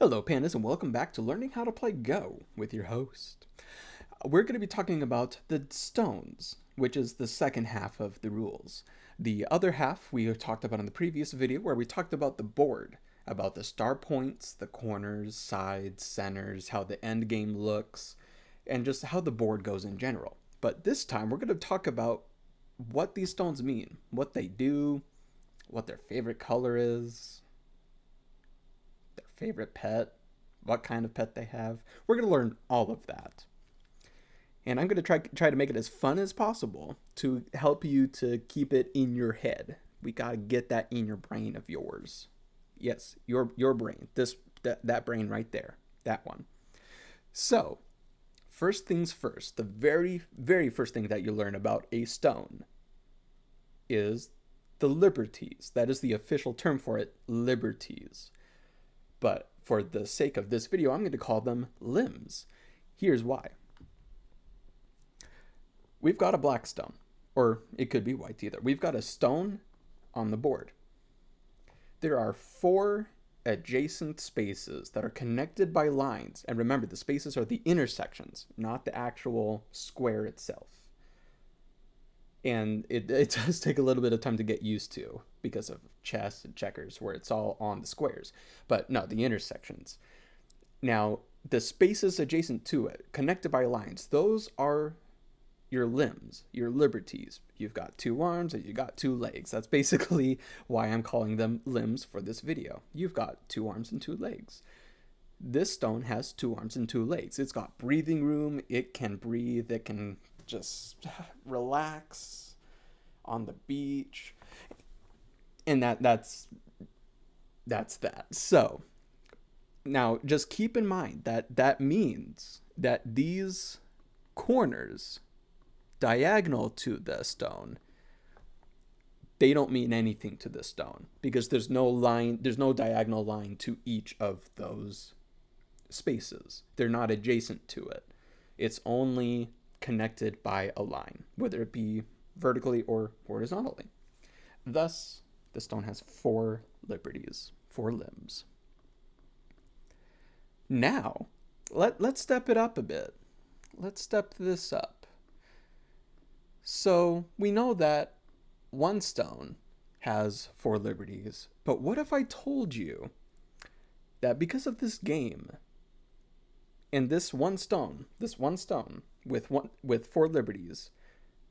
Hello, pandas, and welcome back to Learning How to Play Go with your host. We're going to be talking about the stones, which is the second half of the rules. The other half we talked about in the previous video, where we talked about the board, about the star points, the corners, sides, centers, how the end game looks, and just how the board goes in general. But this time we're going to talk about what these stones mean, what they do, what their favorite color is, their favorite pet, what kind of pet they have. We're going to learn all of that. And I'm going to try to make it as fun as possible to help you to keep it in your head. We got to get that in your brain of yours. Yes, your brain. That brain right there. That one. So, first things first, the very, very first thing that you learn about a stone is the liberties. That is the official term for it, liberties. But for the sake of this video, I'm going to call them limbs. Here's why. We've got a black stone, or it could be white either. We've got a stone on the board. There are 4 adjacent spaces that are connected by lines. And remember, the spaces are the intersections, not the actual square itself. And it does take a little bit of time to get used to because of chess and checkers where it's all on the squares. But no, the intersections. Now, the spaces adjacent to it, connected by lines, those are your limbs, your liberties. You've got 2 arms and you've got 2 legs. That's basically why I'm calling them limbs for this video. You've got 2 arms and 2 legs. This stone has 2 arms and 2 legs. It's got breathing room. It can breathe. It can just relax on the beach. And that's that. So now just keep in mind that means that these corners diagonal to the stone, they don't mean anything to the stone because there's no diagonal line to each of those spaces. They're not adjacent to it. It's only connected by a line, whether it be vertically or horizontally. Thus, the stone has 4 liberties, 4 limbs. Now, let's step it up a bit. Let's step this up. So, we know that one stone has 4 liberties, but what if I told you that because of this game, and this one stone with 4 liberties,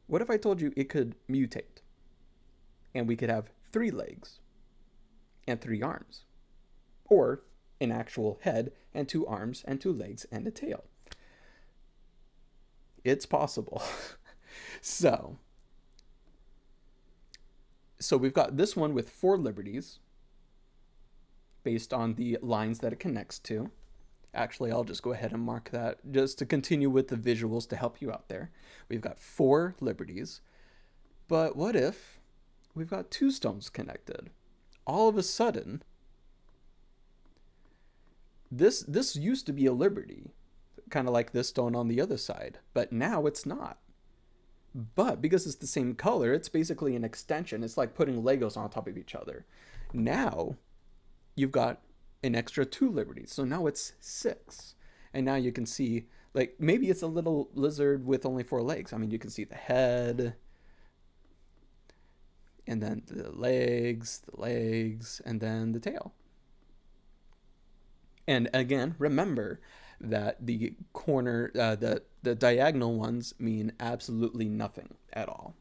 what if I told you it could mutate and we could have 3 legs and 3 arms, or an actual head and 2 arms and 2 legs and a tail? It's possible. So we've got this one with 4 liberties based on the lines that it connects to. Actually, I'll just go ahead and mark that just to continue with the visuals to help you out there. We've got 4 liberties, but what if we've got 2 stones connected? All of a sudden, this used to be a liberty, kind of like this stone on the other side, but now it's not. But because it's the same color, it's basically an extension. It's like putting Legos on top of each other. Now, you've got an extra 2 liberties. So now it's 6. And now you can see, like, maybe it's a little lizard with only 4 legs. I mean, you can see the head, and then the legs, and then the tail. And again, remember that the corner, the diagonal ones mean absolutely nothing at all.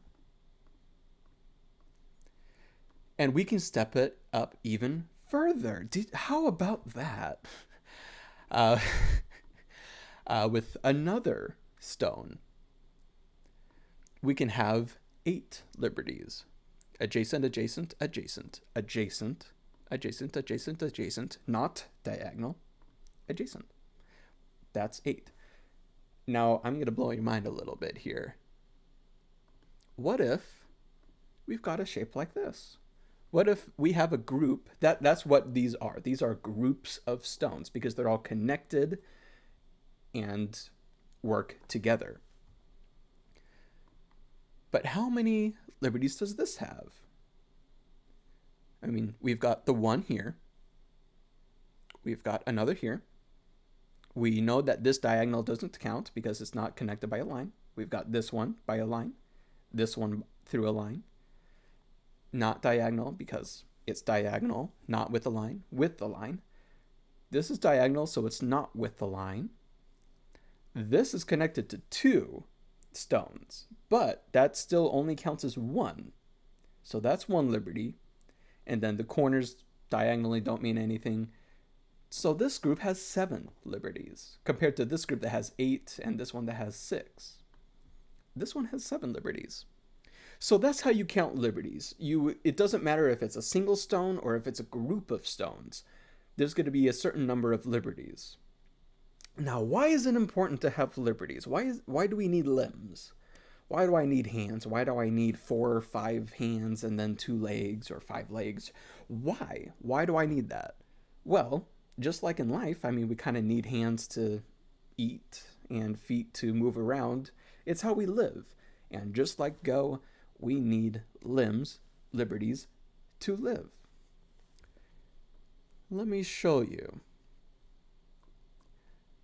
And we can step it up even further. How about that? With another stone, we can have 8 liberties. Adjacent, adjacent, adjacent, adjacent, adjacent, adjacent, adjacent, not diagonal, adjacent. That's 8. Now, I'm going to blow your mind a little bit here. What if we've got a shape like this? What if we have a group? That's what these are. These are groups of stones because they're all connected and work together. But how many liberties does this have? I mean, we've got the 1 here, We've got another here. We know that this diagonal doesn't count because it's not connected by a line. We've got this one by a line, this one through a line. Not diagonal because it's diagonal, not with a line, with the line. This is diagonal, so it's not with the line. This is connected to 2 stones, but that still only counts as 1. So that's 1 liberty. And then the corners diagonally don't mean anything. So this group has 7 liberties compared to this group that has 8 and this one that has 6. This one has 7 liberties. So that's how you count liberties. It doesn't matter if it's a single stone or if it's a group of stones. There's going to be a certain number of liberties. Now, why is it important to have liberties? Why do we need limbs? Why do I need hands? Why do I need 4 or 5 hands and then 2 legs or 5 legs? Why? Why do I need that? Well, just like in life, I mean, we kind of need hands to eat and feet to move around. It's how we live. And just like Go, we need limbs, liberties, to live. Let me show you.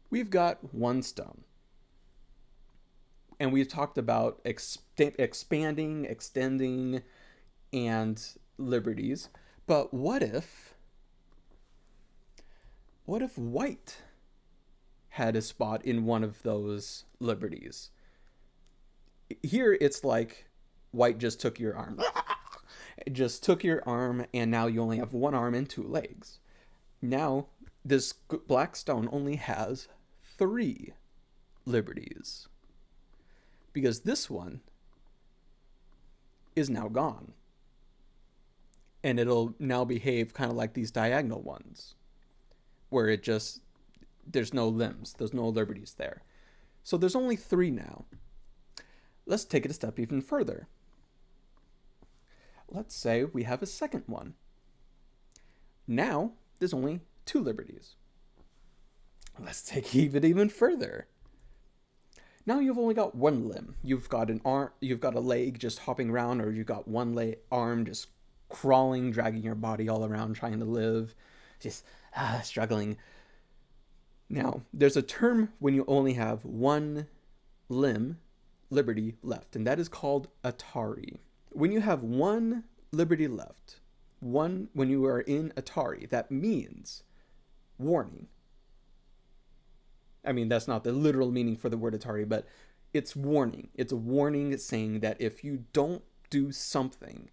We've got 1 stone. And we've talked about expanding, extending, and liberties. But what if white had a spot in one of those liberties? Here it's like white just took your arm. It just took your arm, and now you only have 1 arm and 2 legs. Now this black stone only has 3 liberties, because this one is now gone. And it'll now behave kind of like these diagonal ones, where there's no limbs, there's no liberties there. So there's only 3 now. Let's take it a step even further. Let's say we have a second one. Now there's only 2 liberties. Let's take it even further. Now you've only got 1 limb. You've got an arm, you've got a leg just hopping around, or you've got 1 arm just crawling, dragging your body all around, trying to live, just struggling. Now, there's a term when you only have 1 limb, liberty left, and that is called Atari. When you have 1 liberty left, when you are in Atari, that means warning. I mean, that's not the literal meaning for the word Atari, but it's warning. It's a warning saying that if you don't do something,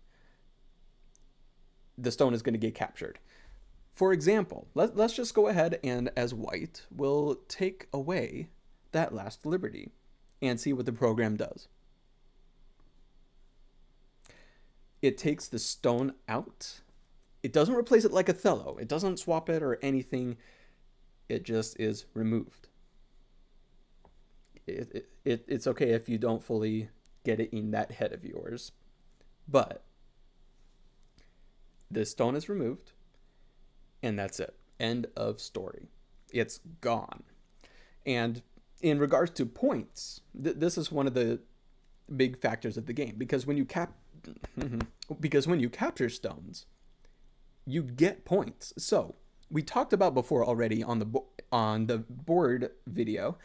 the stone is going to get captured. For example, let's just go ahead and, as white, we'll take away that last liberty and see what the program does. It takes the stone out. It doesn't replace it like Othello. It doesn't swap it or anything. It just is removed. It's okay if you don't fully get it in that head of yours, but the stone is removed, and that's it. End of story. It's gone. And in regards to points, this is one of the big factors of the game, because when you capture stones, you get points. So we talked about before already on the board video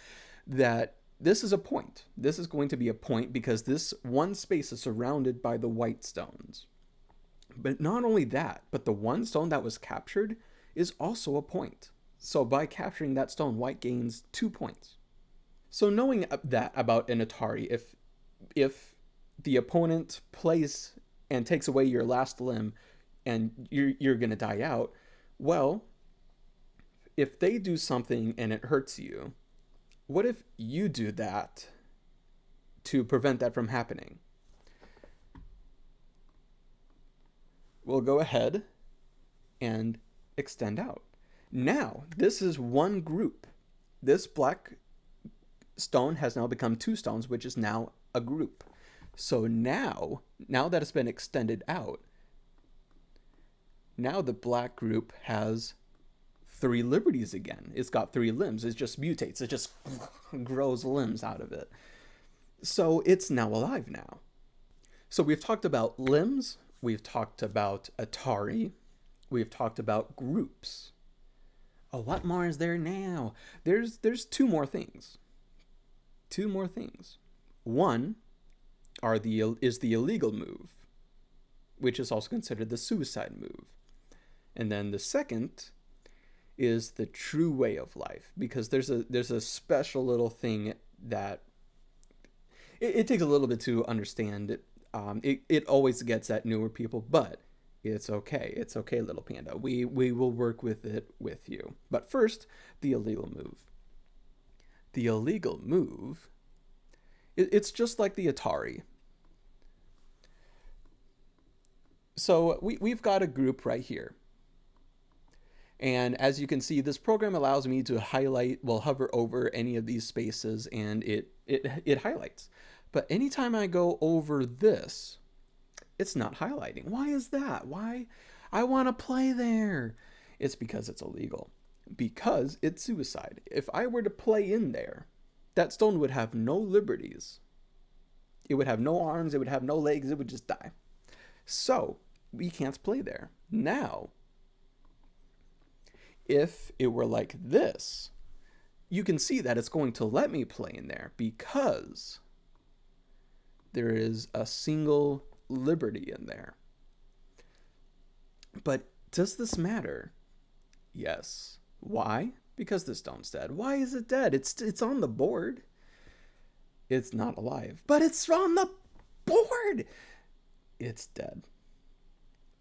that this is a point. This is going to be a point because this one space is surrounded by the white stones. But not only that, but the one stone that was captured is also a point. So by capturing that stone, white gains 2 points. So knowing that about an Atari, if the opponent plays and takes away your last limb and you're going to die out, well, if they do something and it hurts you, what if you do that to prevent that from happening? We'll go ahead and extend out. Now, this is one group. This black stone has now become 2 stones, which is now a group. So now that it's been extended out, now the black group has 3 liberties again. It's got 3 limbs. It just mutates. It just grows limbs out of it. So it's now alive now. So we've talked about limbs. We've talked about Atari. We've talked about groups. Oh, what more is there now? There's two more things. Two more things. One is the illegal move, which is also considered the suicide move. And then the second is the true way of life, because there's a special little thing that it takes a little bit to understand. It always gets at newer people, but it's okay. It's okay, little panda. We will work with it with you. But first, the illegal move. The illegal move, it's just like the Atari. So we've got a group right here. And as you can see, this program allows me to hover over any of these spaces, and it highlights. But anytime I go over this, it's not highlighting. Why is that? Why? I want to play there. It's because it's illegal. Because it's suicide. If I were to play in there, that stone would have no liberties. It would have no arms. It would have no legs. It would just die. So we can't play there. Now, if it were like this, you can see that it's going to let me play in there because there is a single liberty in there. But does this matter? Yes. Why? Because the stone's dead. Why is it dead? It's on the board. It's not alive, but it's on the board. It's dead.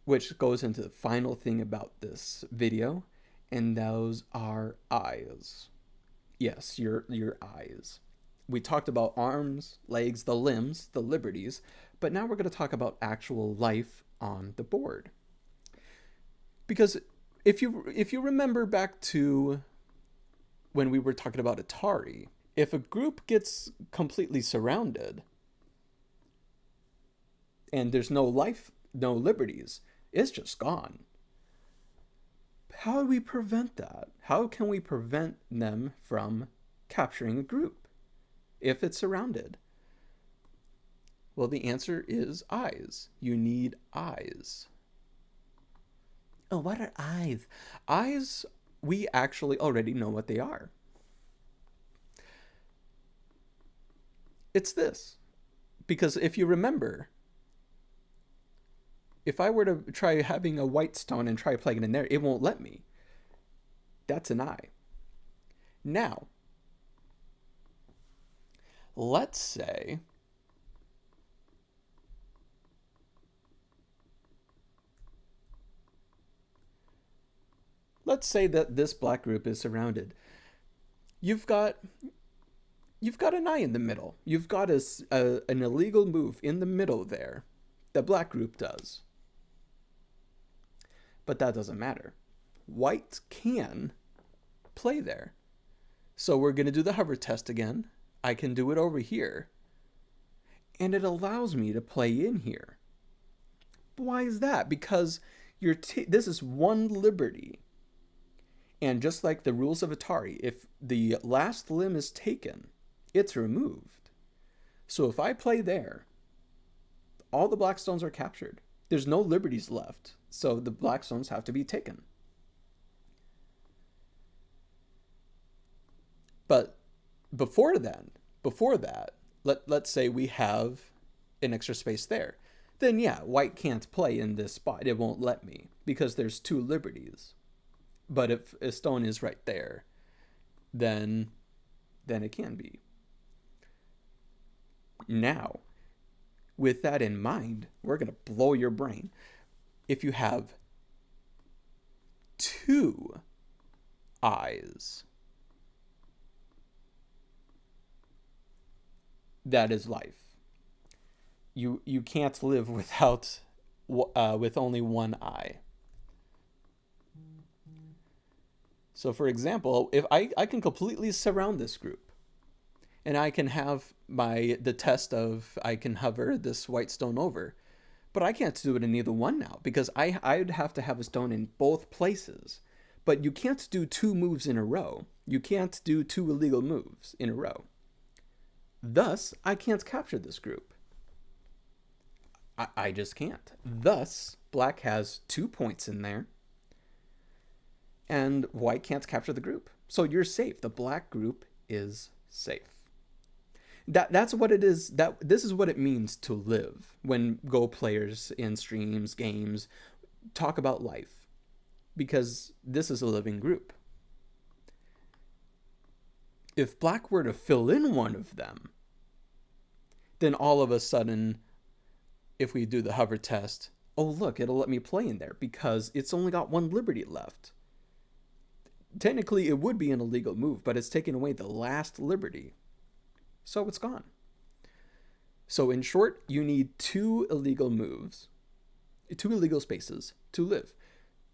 Which goes into the final thing about this video, and those are eyes. Yes, your eyes. We talked about arms, legs, the limbs, the liberties, but now we're going to talk about actual life on the board. Because if you remember back to when we were talking about Atari, if a group gets completely surrounded and there's no life, no liberties, it's just gone. How do we prevent that? How can we prevent them from capturing a group if it's surrounded? Well, the answer is eyes. You need eyes. Oh, what are eyes? Eyes, we actually already know what they are. It's this. Because if you remember, if I were to try having a white stone and try playing it in there, it won't let me. That's an eye. Now, let's say that this black group is surrounded. You've got an eye in the middle. You've got an illegal move in the middle there. The black group does. But that doesn't matter. White can play there. So we're going to do the hover test again. I can do it over here. And it allows me to play in here. Why is that? Because this is one liberty. And just like the rules of Atari, if the last limb is taken, it's removed. So if I play there, all the black stones are captured. There's no liberties left. So the black stones have to be taken. But before that, let's say we have an extra space there. Then yeah, white can't play in this spot. It won't let me because there's two liberties. But if a stone is right there, then it can be. Now, with that in mind, we're going to blow your brain. If you have two eyes, that is life. You can't live without with only one eye. So for example, if I can completely surround this group, and I can have the test of I can hover this white stone over, but I can't do it in either one now because I'd have to have a stone in both places. But you can't do two moves in a row. You can't do two illegal moves in a row. Thus, I can't capture this group. I just can't. Thus, black has 2 points in there. and white can't capture the group. So you're safe. The black group is safe. That's what it is. This is what it means to live when Go players in streams, games, talk about life, because this is a living group. If black were to fill in one of them, then all of a sudden, if we do the hover test, oh look, it'll let me play in there because it's only got one liberty left. Technically, it would be an illegal move, but it's taken away the last liberty. So it's gone. So in short, you need 2 illegal moves, 2 illegal spaces to live.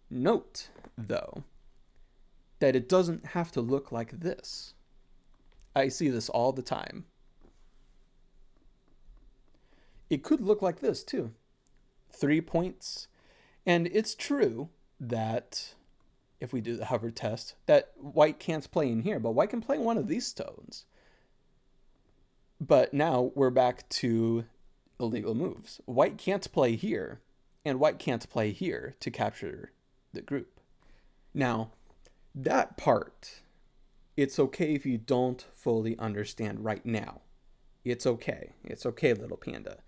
Note, though, that it doesn't have to look like this. I see this all the time. It could look like this too. 3 points. And it's true that if we do the hover test, that white can't play in here, but white can play one of these stones. But now we're back to illegal moves. White can't play here, and white can't play here to capture the group. Now, that part, it's okay if you don't fully understand right now. It's okay. It's okay, little panda.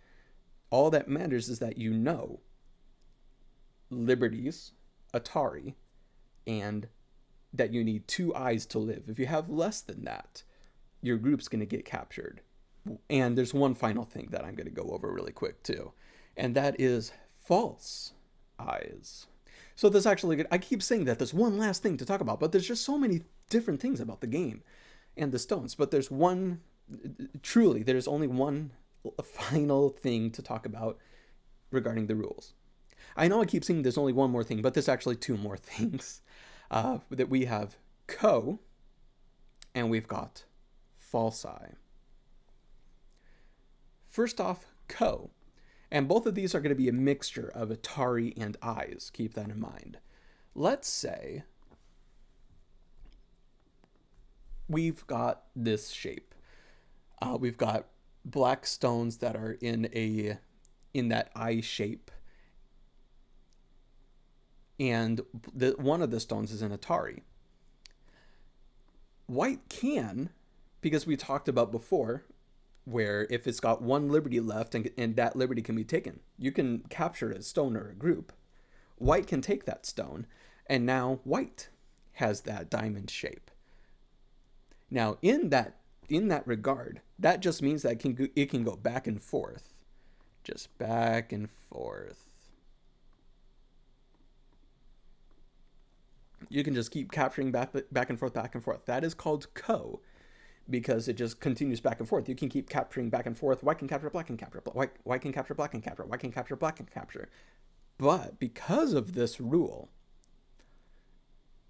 All that matters is that you know liberties, Atari, and that you need 2 eyes to live. If you have less than that, your group's going to get captured. And there's one final thing that I'm going to go over really quick too, and that is false eyes. So this actually, I keep saying that there's one last thing to talk about, but there's just so many different things about the game and the stones. But there's one, truly, there's only one final thing to talk about regarding the rules. I know I keep saying there's only one more thing, but there's actually 2 more things. That we have co, and we've got false eye. First off, co. And both of these are going to be a mixture of Atari and eyes. Keep that in mind. Let's say we've got this shape. We've got black stones that are in that eye shape. And one of the stones is an Atari. White can, because we talked about before, where if it's got 1 liberty left and that liberty can be taken, you can capture a stone or a group. White can take that stone, and now white has that diamond shape. Now, in that regard, that just means that it can go back and forth. Just back and forth. You can just keep capturing back and forth, back and forth. That is called co, because it just continues back and forth. You can keep capturing back and forth. White can capture, black can capture. White can capture, black can capture. White can capture, black can capture. But because of this rule,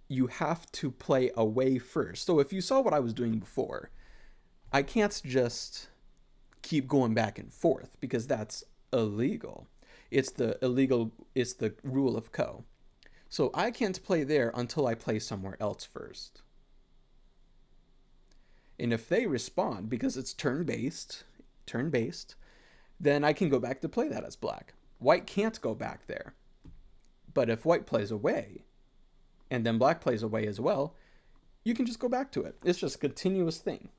you have to play away first. So if you saw what I was doing before, I can't just keep going back and forth because that's illegal. It's the rule of co. So I can't play there until I play somewhere else first. And if they respond, because it's turn-based, then I can go back to play that as black. White can't go back there. But if white plays away, and then black plays away as well, you can just go back to it. It's just a continuous thing.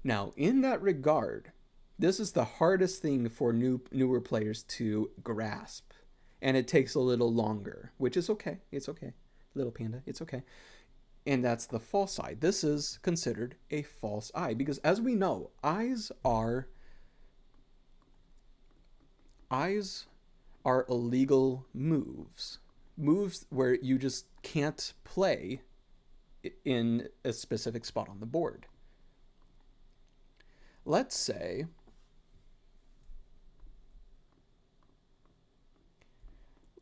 Now, in that regard, this is the hardest thing for newer players to grasp. And it takes a little longer, which is okay. It's okay. Little panda, it's okay. And that's the false eye. This is considered a false eye because, as we know, eyes are illegal moves. Moves where you just can't play in a specific spot on the board. Let's say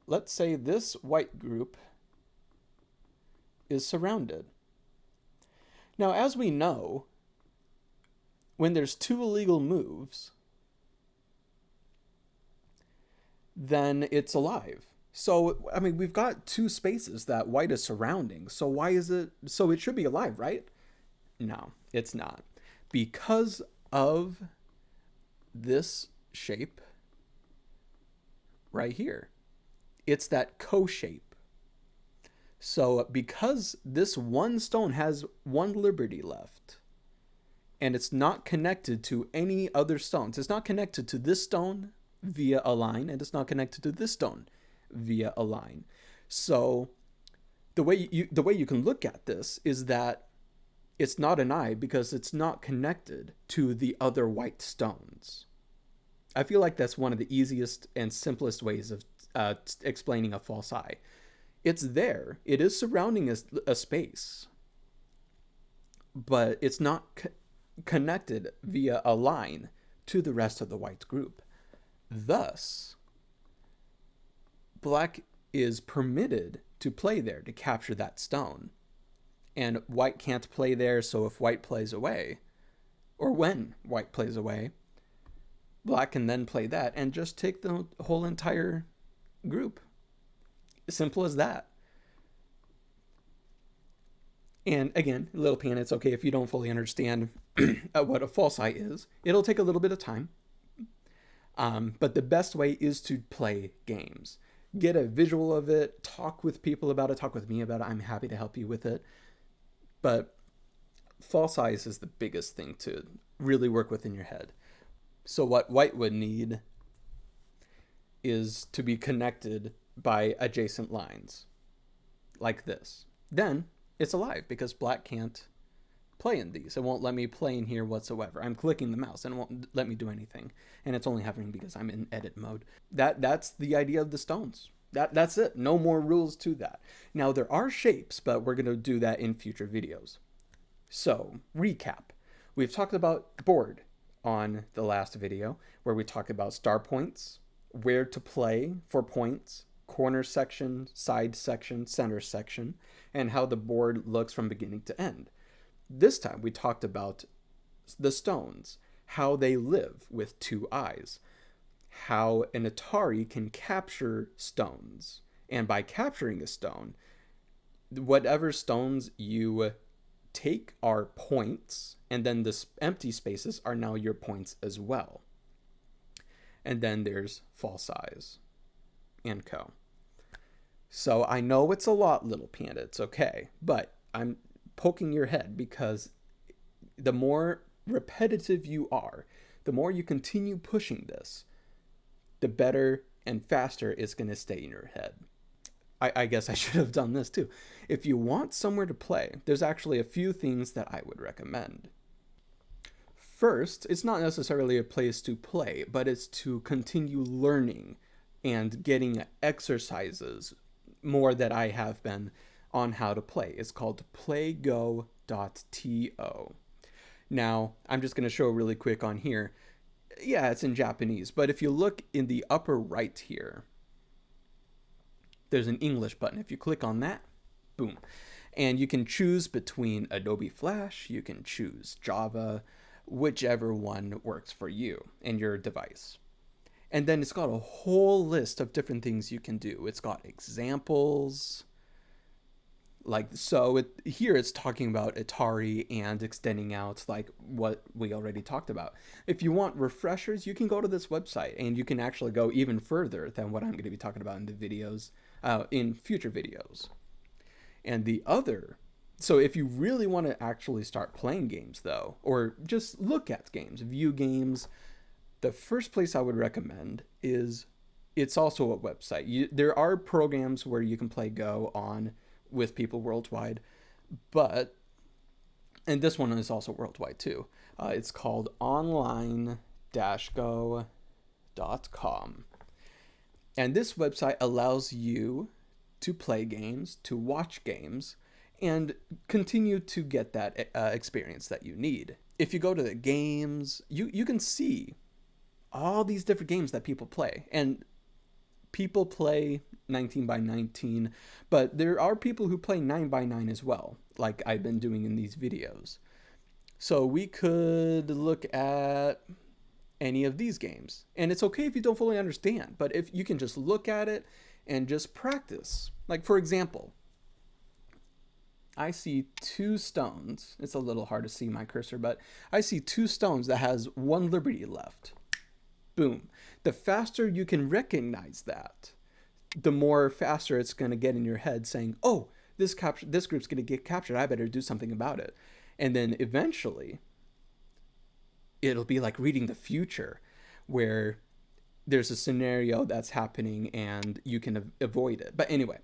this white group is surrounded. Now, as we know, when there's 2 illegal moves, then it's alive. So, I mean, we've got 2 spaces that white is surrounding. So why is it? So it should be alive, right? No, it's not. Because of this shape right here. It's that co shape. So because this one stone has one liberty left, and it's not connected to any other stones, it's not connected to this stone via a line, and it's not connected to this stone via a line. So the way you can look at this is that it's not an eye because it's not connected to the other white stones. I feel like that's one of the easiest and simplest ways of explaining a false eye. It's there. It is surrounding a space, but it's not connected via a line to the rest of the white group. Thus, black is permitted to play there to capture that stone. And white can't play there, so if white plays away, or when white plays away, black can then play that and just take the whole entire group. Simple as that. And again, Little Panda, it's okay if you don't fully understand what a false eye is. It'll take a little bit of time. But the best way is to play games. Get a visual of it, talk with people about it, talk with me about it. I'm happy to help you with it. But false eyes is the biggest thing to really work with in your head. So what white would need is to be connected by adjacent lines, like this. Then it's alive because black can't play in these. It won't let me play in here whatsoever. I'm clicking the mouse and it won't let me do anything. And it's only happening because I'm in edit mode. That's the idea of the stones. That's it. No more rules to that. Now there are shapes, but we're going to do that in future videos. So, recap. We've talked about the board on the last video, where we talked about star points, where to play for points, corner section, side section, center section, and how the board looks from beginning to end. This time we talked about the stones, how they live with two eyes, how an Atari can capture stones, and by capturing a stone, whatever stones you take are points, and then the empty spaces are now your points as well. And then there's false eyes and co. So I know it's a lot, Little Panda, it's okay, but I'm poking your head because the more repetitive you are, the more you continue pushing this, the better and faster it's going to stay in your head. I guess I should have done this too. If you want somewhere to play, there's actually a few things that I would recommend. First, it's not necessarily a place to play, but it's to continue learning and getting exercises more that I have been on how to play. It's called playgo.to. Now, I'm just going to show really quick on here. Yeah, it's in Japanese, but if you look in the upper right here, there's an English button. If you click on that, boom. And you can choose between Adobe Flash, you can choose Java, whichever one works for you and your device. And then it's got a whole list of different things you can do. It's got examples. Here it's talking about Atari and extending out like what we already talked about. If you want refreshers, you can go to this website and you can actually go even further than what I'm going to be talking about in the videos, in future videos. And so if you really want to actually start playing games though, or just look at games, view games, the first place I would recommend is, it's also a website. There are programs where you can play Go on with people worldwide, and this one is also worldwide too. It's called online-go.com. And this website allows you to play games, to watch games, and continue to get that experience that you need. If you go to the games, you can see all these different games that people play. And people play 19 by 19, but there are people who play 9 by 9 as well, like I've been doing in these videos. So we could look at any of these games. And it's okay if you don't fully understand, but if you can just look at it and just practice. Like for example, I see two stones. It's a little hard to see my cursor, but I see two stones that has one liberty left. Boom. The faster you can recognize that, the more faster it's going to get in your head saying, oh, this group's going to get captured. I better do something about it. And then eventually it'll be like reading the future, where there's a scenario that's happening and you can avoid it. But anyway,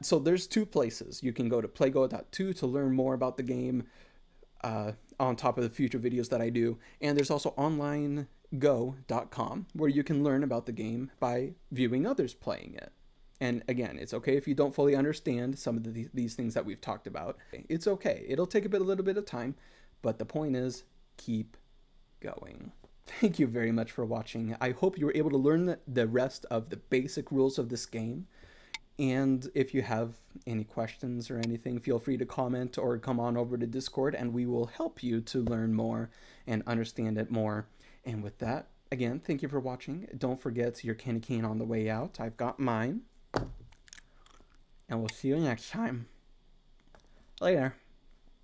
so there's two places. You can go to playgo.to to learn more about the game, on top of the future videos that I do. And there's also onlinego.com, where you can learn about the game by viewing others playing it. And again, it's okay if you don't fully understand some of these things that we've talked about. It's okay. It'll take a little bit of time, but the point is, keep going. Thank you very much for watching. I hope you were able to learn the rest of the basic rules of this game. And if you have any questions or anything, feel free to comment or come on over to Discord, and we will help you to learn more and understand it more. And with that, again, thank you for watching. Don't forget your candy cane on the way out. I've got mine. And we'll see you next time. Later.